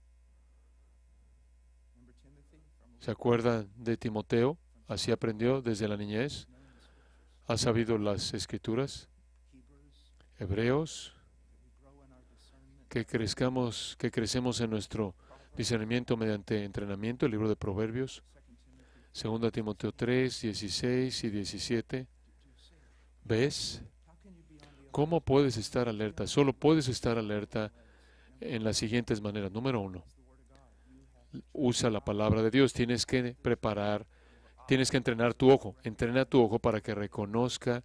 ¿se acuerdan de Timoteo? Así aprendió desde la niñez. Ha sabido las Escrituras. Hebreos, que crecemos en nuestro discernimiento mediante entrenamiento. El libro de Proverbios, 2 Timoteo 3, 16 y 17. ¿Ves? ¿Cómo puedes estar alerta? Solo puedes estar alerta en las siguientes maneras. Número 1, usa la palabra de Dios. Tienes que entrenar tu ojo. Entrena tu ojo para que reconozca.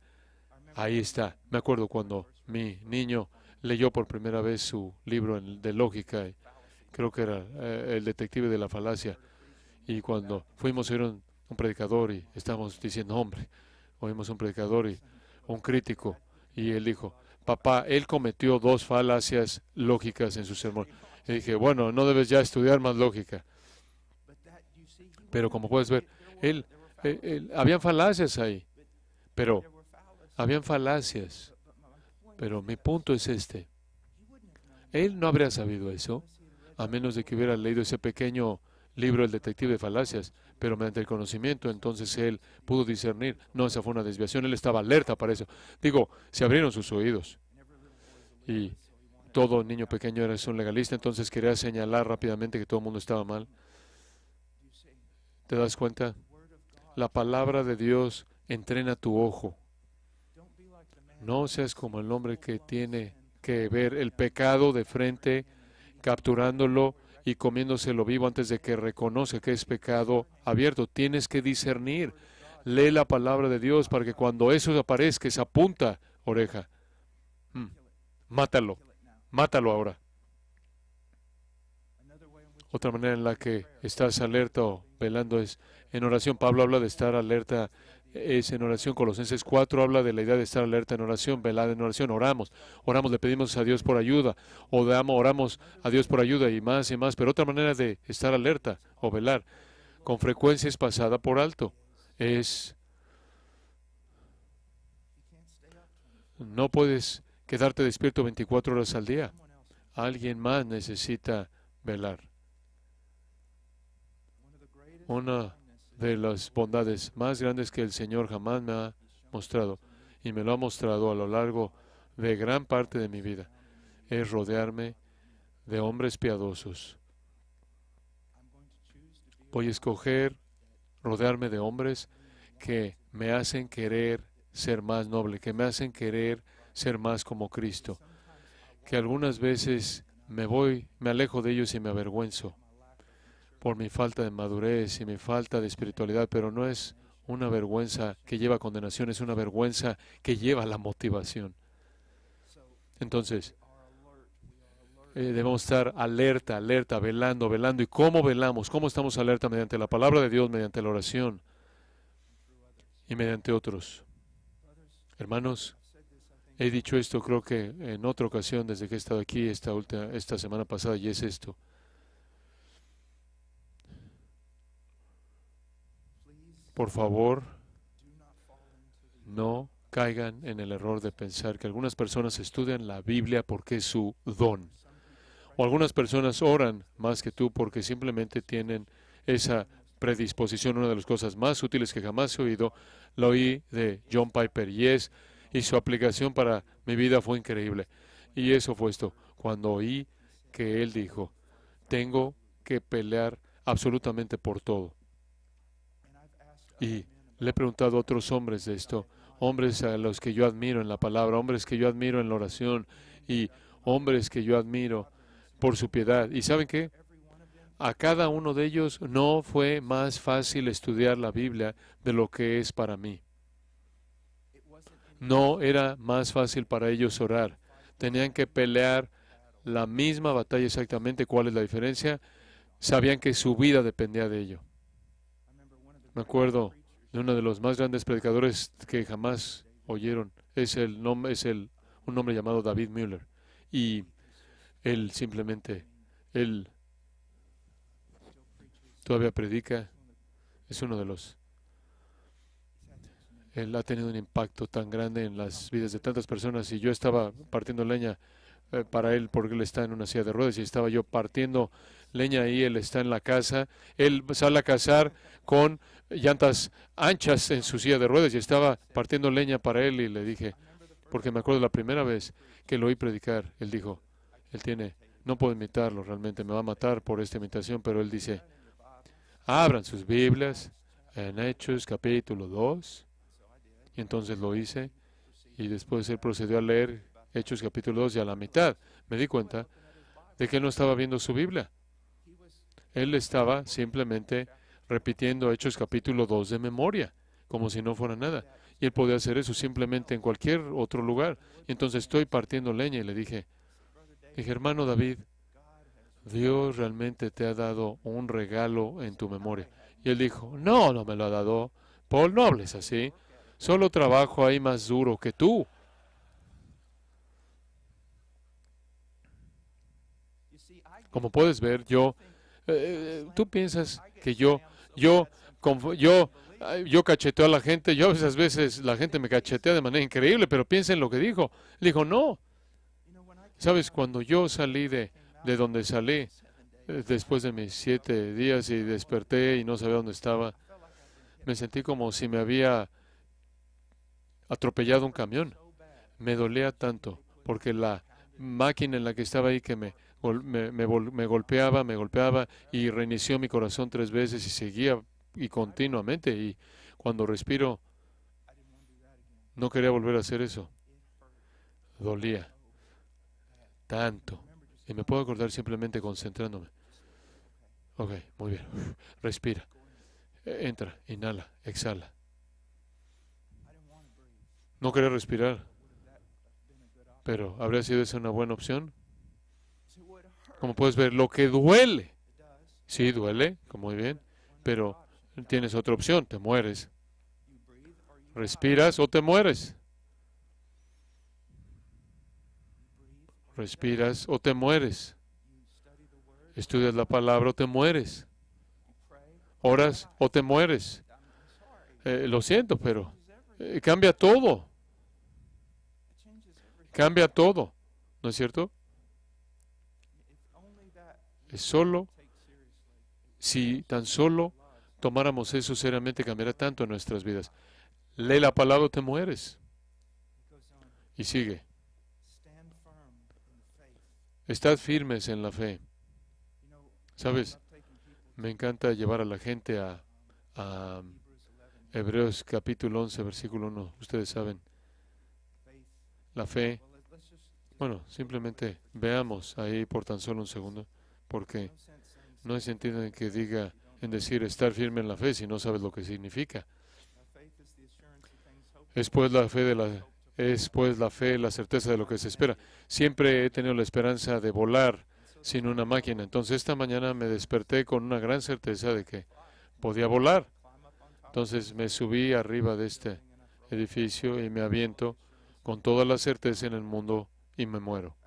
Ahí está. Me acuerdo cuando mi niño leyó por primera vez su libro de lógica, creo que era El detective de la falacia, y cuando fuimos a oír un predicador y estábamos diciendo: hombre, oímos un predicador y un crítico, y él dijo: papá, él cometió 2 falacias lógicas en su sermón. Y dije: bueno, no debes ya estudiar más lógica. Pero como puedes ver, habían falacias ahí, pero habían falacias. Pero mi punto es este: él no habría sabido eso, a menos de que hubiera leído ese pequeño libro, El detective de falacias, pero mediante el conocimiento, entonces él pudo discernir: no, esa fue una desviación. Él estaba alerta para eso. Digo, se abrieron sus oídos. Y todo niño pequeño era un legalista, entonces quería señalar rápidamente que todo el mundo estaba mal. ¿Te das cuenta? La palabra de Dios entrena tu ojo. No seas como el hombre que tiene que ver el pecado de frente, capturándolo y comiéndoselo vivo antes de que reconozca que es pecado abierto. Tienes que discernir. Lee la palabra de Dios para que cuando eso aparezca, esa punta oreja, mátalo. Mátalo ahora. Otra manera en la que estás alerta o velando es en oración. Pablo habla de estar alerta, es en oración. Colosenses 4 habla de la idea de estar alerta en oración, velada en oración. Oramos, le pedimos a Dios por ayuda, oramos a Dios por ayuda y más, pero otra manera de estar alerta o velar con frecuencia es pasada por alto. No puedes quedarte despierto 24 horas al día. Alguien más necesita velar. Una de las bondades más grandes que el Señor jamás me ha mostrado, y me lo ha mostrado a lo largo de gran parte de mi vida, es rodearme de hombres piadosos. Voy a escoger rodearme de hombres que me hacen querer ser más noble, que me hacen querer ser más como Cristo, que algunas veces me alejo de ellos y me avergüenzo por mi falta de madurez y mi falta de espiritualidad, pero no es una vergüenza que lleva a condenación, es una vergüenza que lleva a la motivación. Entonces, debemos estar alerta, alerta, velando, velando. ¿Y cómo velamos? ¿Cómo estamos alerta? Mediante la palabra de Dios, mediante la oración y mediante otros. Hermanos, he dicho esto creo que en otra ocasión desde que he estado aquí esta semana pasada, y es esto. Por favor, no caigan en el error de pensar que algunas personas estudian la Biblia porque es su don. O algunas personas oran más que tú porque simplemente tienen esa predisposición. Una de las cosas más útiles que jamás he oído, la oí de John Piper, y su aplicación para mi vida fue increíble. Y eso fue esto, cuando oí que él dijo, tengo que pelear absolutamente por todo. Y le he preguntado a otros hombres de esto, hombres a los que yo admiro en la palabra, hombres que yo admiro en la oración y hombres que yo admiro por su piedad. ¿Y saben qué? A cada uno de ellos no fue más fácil estudiar la Biblia de lo que es para mí. No era más fácil para ellos orar. Tenían que pelear la misma batalla exactamente. ¿Cuál es la diferencia? Sabían que su vida dependía de ello. Me acuerdo de uno de los más grandes predicadores que jamás oyeron. Un hombre llamado David Müller. Y él todavía predica. Es uno de los. Él ha tenido un impacto tan grande en las vidas de tantas personas. Y yo estaba partiendo leña para él porque él está en una silla de ruedas y estaba yo partiendo leña y él está en la casa. Él sale a cazar con llantas anchas en su silla de ruedas y estaba partiendo leña para él y le dije, porque me acuerdo la primera vez que lo oí predicar, él dijo, no puedo imitarlo realmente, me va a matar por esta imitación, pero él dice, abran sus Biblias en Hechos capítulo 2. Y entonces lo hice y después él procedió a leer Hechos capítulo 2 y a la mitad me di cuenta de que él no estaba viendo su Biblia. Él estaba simplemente repitiendo Hechos capítulo 2 de memoria, como si no fuera nada. Y él podía hacer eso simplemente en cualquier otro lugar. Y entonces estoy partiendo leña y le dije, hermano David, Dios realmente te ha dado un regalo en tu memoria. Y él dijo, no, no me lo ha dado. Paul, no hables así. Solo trabajo ahí más duro que tú. Como puedes ver, tú piensas que yo cacheteo a la gente. Yo a veces la gente me cachetea de manera increíble, pero piensa en lo que dijo. Le dijo, no. Sabes, cuando yo salí de donde salí, después de mis 7 días y desperté y no sabía dónde estaba, me sentí como si me había atropellado un camión. Me dolía tanto porque la máquina en la que estaba ahí que me golpeaba y reinició mi corazón 3 veces y seguía y continuamente. Y cuando respiro, no quería volver a hacer eso. Dolía tanto. Y me puedo acordar simplemente concentrándome. Ok, muy bien. Respira. Entra, inhala, exhala. No quería respirar, pero ¿habría sido esa una buena opción? Como puedes ver, lo que duele, sí duele, muy bien, pero tienes otra opción, te mueres. ¿Respiras o te mueres? ¿Respiras o te mueres? ¿Estudias la palabra o te mueres? ¿Oras o te mueres? Lo siento, pero cambia todo. Cambia todo, ¿no es cierto? Es solo, si tan solo tomáramos eso seriamente, cambiará tanto en nuestras vidas. Lee la palabra o te mueres. Y sigue. Estad firmes en la fe. ¿Sabes? Me encanta llevar a la gente a Hebreos capítulo 11, versículo 1. Ustedes saben, la fe. Bueno, simplemente veamos ahí por tan solo un segundo, porque no hay sentido en que diga, en decir estar firme en la fe si no sabes lo que significa. Es pues la fe, la certeza de lo que se espera. Siempre he tenido la esperanza de volar sin una máquina. Entonces esta mañana me desperté con una gran certeza de que podía volar. Entonces me subí arriba de este edificio y me aviento con toda la certeza en el mundo y me muero.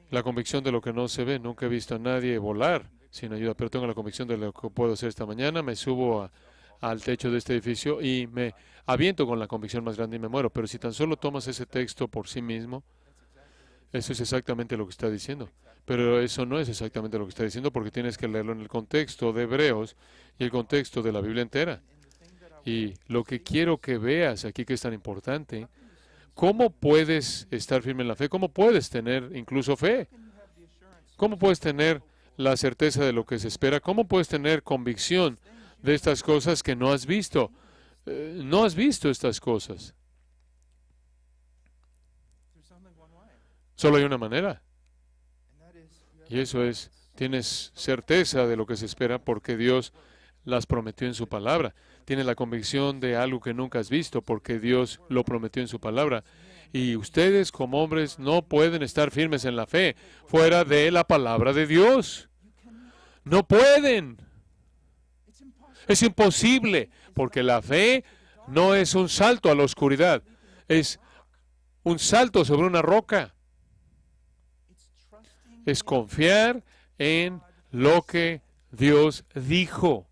La convicción de lo que no se ve. Nunca he visto a nadie volar sin ayuda, pero tengo la convicción de lo que puedo hacer esta mañana. Me subo al techo de este edificio y me aviento con la convicción más grande y me muero. Pero si tan solo tomas ese texto por sí mismo, eso es exactamente lo que está diciendo. Pero eso no es exactamente lo que está diciendo porque tienes que leerlo en el contexto de Hebreos y el contexto de la Biblia entera. Y lo que quiero que veas aquí que es tan importante, ¿cómo puedes estar firme en la fe? ¿Cómo puedes tener incluso fe? ¿Cómo puedes tener la certeza de lo que se espera? ¿Cómo puedes tener convicción de estas cosas que no has visto? No has visto estas cosas. Solo hay una manera. Y eso es, tienes certeza de lo que se espera porque Dios las prometió en su palabra. Tienes la convicción de algo que nunca has visto porque Dios lo prometió en su palabra. Y ustedes como hombres no pueden estar firmes en la fe fuera de la palabra de Dios. No pueden. Es imposible porque la fe no es un salto a la oscuridad. Es un salto sobre una roca. Es confiar en lo que Dios dijo.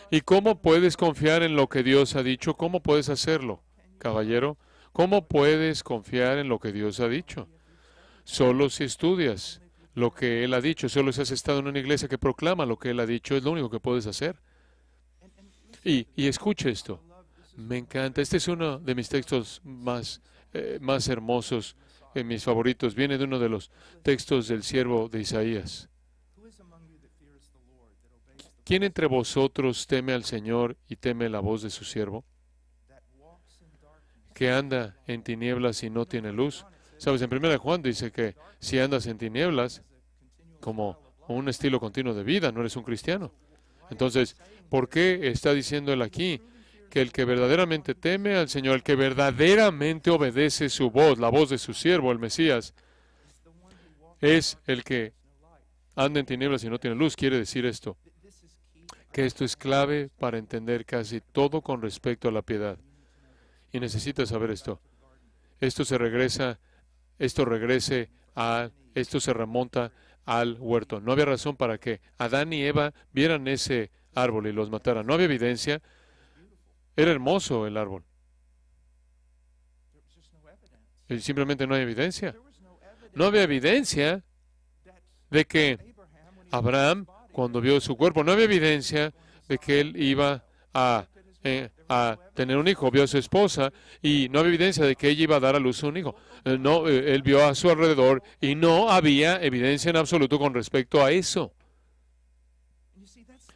¿Y cómo puedes confiar en lo que Dios ha dicho? ¿Cómo puedes hacerlo, caballero? ¿Cómo puedes confiar en lo que Dios ha dicho? Solo si estudias lo que Él ha dicho, solo si has estado en una iglesia que proclama lo que Él ha dicho, es lo único que puedes hacer. Y escuche esto. Me encanta. Este es uno de mis textos más hermosos, mis favoritos. Viene de uno de los textos del siervo de Isaías. ¿Quién entre vosotros teme al Señor y teme la voz de su siervo? Que anda en tinieblas y no tiene luz. Sabes, en 1 Juan dice que si andas en tinieblas, como un estilo continuo de vida, no eres un cristiano. Entonces, ¿por qué está diciendo él aquí que el que verdaderamente teme al Señor, el que verdaderamente obedece su voz, la voz de su siervo, el Mesías, es el que anda en tinieblas y no tiene luz? Quiere decir esto, que esto es clave para entender casi todo con respecto a la piedad. Y necesitas saber esto. Esto se remonta al huerto. No había razón para que Adán y Eva vieran ese árbol y los mataran. No había evidencia. Era hermoso el árbol. Y simplemente no hay evidencia. No había evidencia de que Abraham, cuando vio su cuerpo, no había evidencia de que él iba a tener un hijo. Vio a su esposa y no había evidencia de que ella iba a dar a luz un hijo. Él vio a su alrededor y no había evidencia en absoluto con respecto a eso.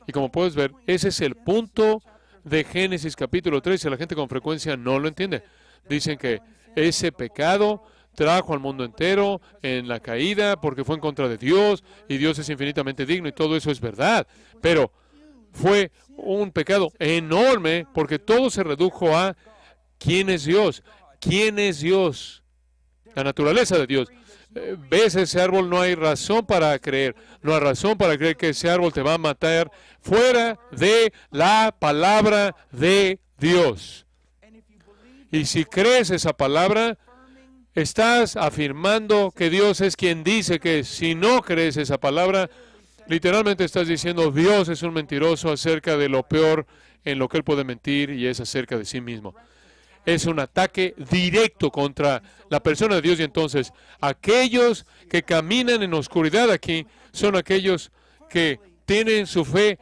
Y como puedes ver, ese es el punto de Génesis capítulo 13. La gente con frecuencia no lo entiende. Dicen que ese pecado trajo al mundo entero en la caída porque fue en contra de Dios y Dios es infinitamente digno y todo eso es verdad. Pero fue un pecado enorme porque todo se redujo a ¿quién es Dios? ¿Quién es Dios? La naturaleza de Dios. Ves ese árbol, no hay razón para creer. No hay razón para creer que ese árbol te va a matar fuera de la palabra de Dios. Y si crees esa palabra, estás afirmando que Dios es quien dice que es. Si no crees esa palabra, literalmente estás diciendo Dios es un mentiroso acerca de lo peor en lo que Él puede mentir y es acerca de sí mismo. Es un ataque directo contra la persona de Dios y entonces aquellos que caminan en oscuridad aquí son aquellos que tienen su fe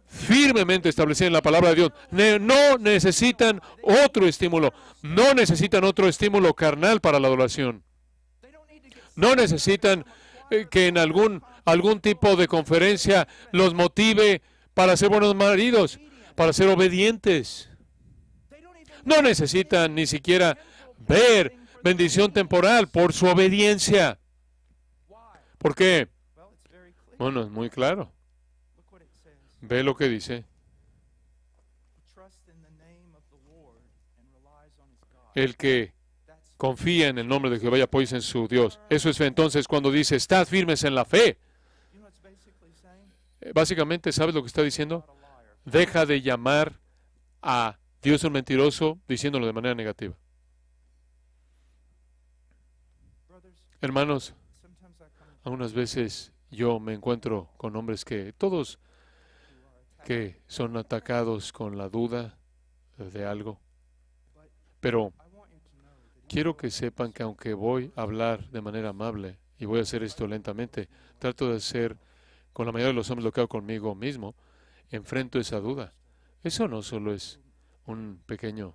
firmemente establecida en la palabra de Dios. No necesitan otro estímulo, no necesitan otro estímulo carnal para la adoración. No necesitan que en algún tipo de conferencia los motive para ser buenos maridos, para ser obedientes. No necesitan ni siquiera ver bendición temporal por su obediencia. ¿Por qué? Bueno, es muy claro. Ve lo que dice. El que confía en el nombre de Jehová y apoya en su Dios. Eso es fe. Entonces, cuando dice, estad firmes en la fe, básicamente, ¿sabes lo que está diciendo? Deja de llamar a Dios un mentiroso diciéndolo de manera negativa. Hermanos, algunas veces yo me encuentro con hombres todos que son atacados con la duda de algo. Pero quiero que sepan que aunque voy a hablar de manera amable, y voy a hacer esto lentamente, trato de hacer con la mayoría de los hombres lo que hago conmigo mismo, enfrento esa duda. Eso no solo es un pequeño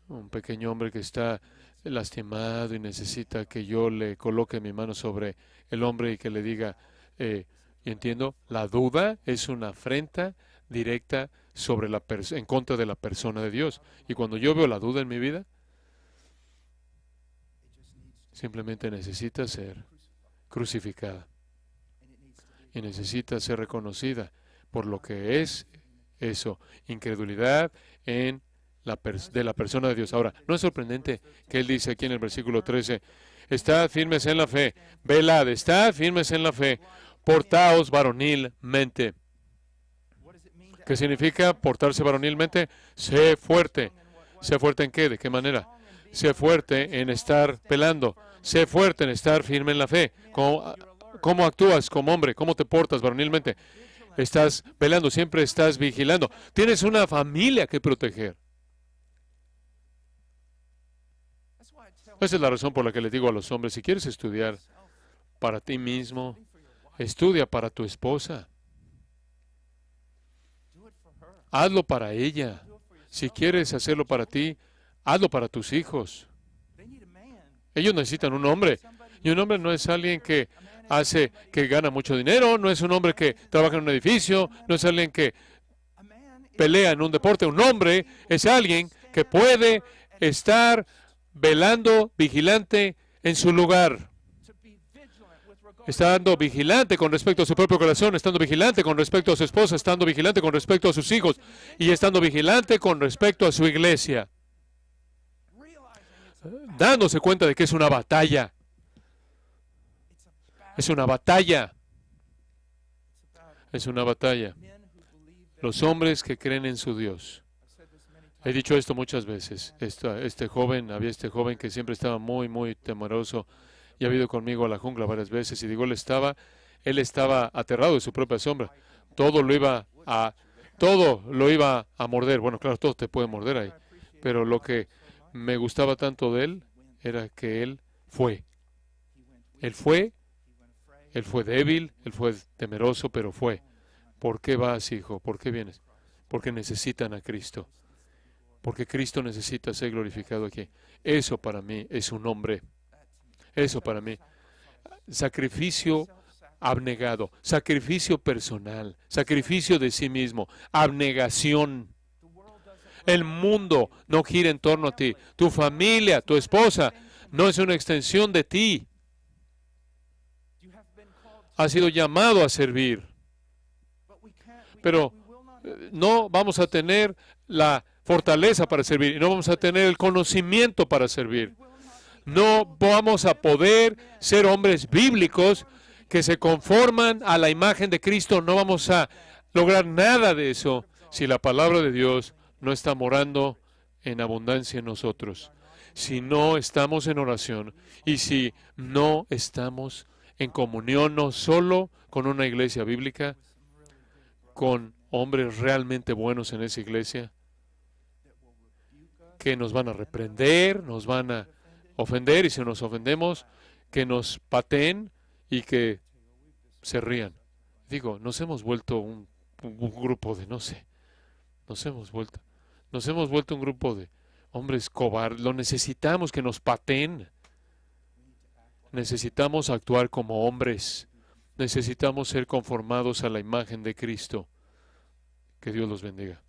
hombre que está lastimado y necesita que yo le coloque mi mano sobre el hombre y que le diga, y entiendo, la duda es una afrenta directa en contra de la persona de Dios. Y cuando yo veo la duda en mi vida, simplemente necesita ser crucificada y necesita ser reconocida por lo que es eso, incredulidad de la persona de Dios. Ahora, ¿no es sorprendente que él dice aquí en el versículo 13, estad firmes en la fe, velad, estad firmes en la fe, portaos varonilmente? ¿Qué significa portarse varonilmente? Sé fuerte. ¿Sé fuerte en qué? ¿De qué manera? Sé fuerte en estar pelando. Sé fuerte en estar firme en la fe. ¿Cómo actúas como hombre? ¿Cómo te portas varonilmente? Estás velando, siempre estás vigilando. Tienes una familia que proteger. Esa es la razón por la que le digo a los hombres, si quieres estudiar para ti mismo, estudia para tu esposa. Hazlo para ella. Si quieres hacerlo para ti, hazlo para tus hijos. Ellos necesitan un hombre. Y un hombre no es alguien que gana mucho dinero, no es un hombre que trabaja en un edificio, no es alguien que pelea en un deporte. Un hombre es alguien que puede estar velando, vigilante en su lugar. Estando vigilante con respecto a su propio corazón, estando vigilante con respecto a su esposa, estando vigilante con respecto a sus hijos y estando vigilante con respecto a su iglesia. Dándose cuenta de que es una batalla. Es una batalla. Es una batalla. Los hombres que creen en su Dios. He dicho esto muchas veces. Había este joven que siempre estaba muy, muy temeroso y ha ido conmigo a la jungla varias veces. Y digo, él estaba aterrado de su propia sombra. Todo lo iba a morder. Bueno, claro, todo te puede morder ahí. Pero lo que me gustaba tanto de él era que él fue. Él fue débil, él fue temeroso, pero fue. ¿Por qué vas, hijo? ¿Por qué vienes? Porque necesitan a Cristo. Porque Cristo necesita ser glorificado aquí. Eso para mí es un hombre. Eso para mí. Sacrificio abnegado, sacrificio personal, sacrificio de sí mismo, abnegación. El mundo no gira en torno a ti. Tu familia, tu esposa, no es una extensión de ti. Has sido llamado a servir. Pero no vamos a tener la fortaleza para servir y no vamos a tener el conocimiento para servir. No vamos a poder ser hombres bíblicos que se conforman a la imagen de Cristo. No vamos a lograr nada de eso si la palabra de Dios no está morando en abundancia en nosotros. Si no estamos en oración y si no estamos en comunión no solo con una iglesia bíblica, con hombres realmente buenos en esa iglesia, que nos van a reprender, nos van a ofender, y si nos ofendemos, que nos pateen y que se rían. Digo, nos hemos vuelto un grupo de, no sé, nos hemos vuelto un grupo de hombres cobardes. Lo necesitamos, que nos pateen. Necesitamos actuar como hombres. Necesitamos ser conformados a la imagen de Cristo. Que Dios los bendiga.